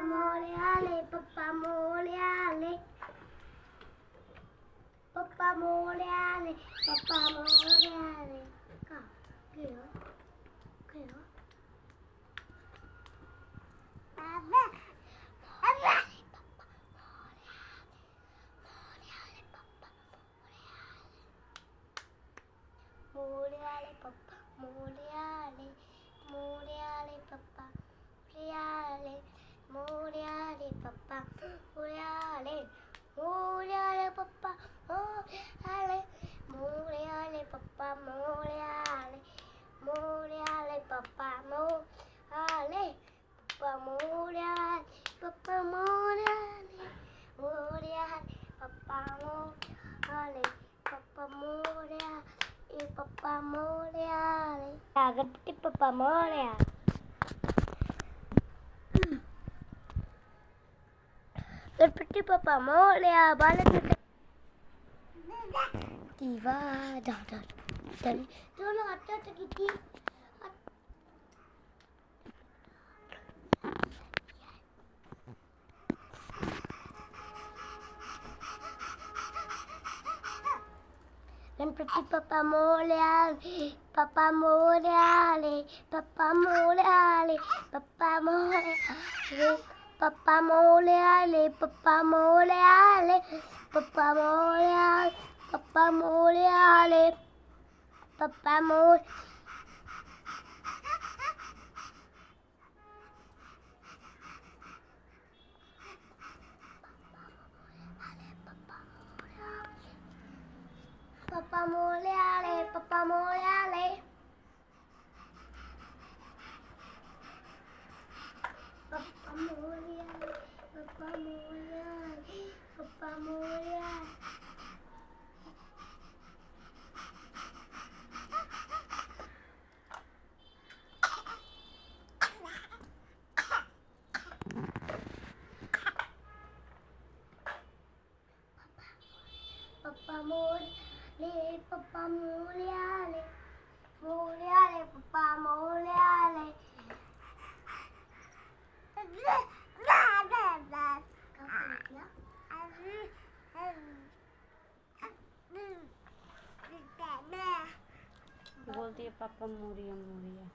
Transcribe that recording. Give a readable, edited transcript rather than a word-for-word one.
मोरयाले पप्पा मोरयाले पप्पा मोरयाले पप्पा मोरयाले का गयो गयो अबे अबे मोरयाले पप्पा मोरयाले मोरयाले पप्पा मोरयाले मोरयाले पप्पा मोरयाले मोरयाले पप्पा मोरयाले मोरयाले पप्पा मोरयाले मोरयाले पप्पा मोरयाले पप्पा मोरयाले पप्पा मोरयाले मोरयाले पप्पा मोरयाले पप्पा मोरयाले पप्पा मोरयाले गणपती पप्पा मोरया गणपती पप्पा मोरया बालक दिवा दादा चल चलो आता किती गणपती पप्पा मोरयाले पप्पा मोरयाले पप्पा मोरयाले पप्पा मोरयाले पप्पा मोरयाले पप्पा मोरयाले पप्पा मोरयाले पप्पा मोरयाले पप्पा मोर पप्पा मोरयाले पप्पा मोरयाले पप्पा मोरयाले पप्पा मोरयाले पप्पा मोरयाले पप्पा मोरयाले पप्पा मोरयाले मोरयाले पप्पा मोरयाले बोलती है पापा मोरिया मोरिया।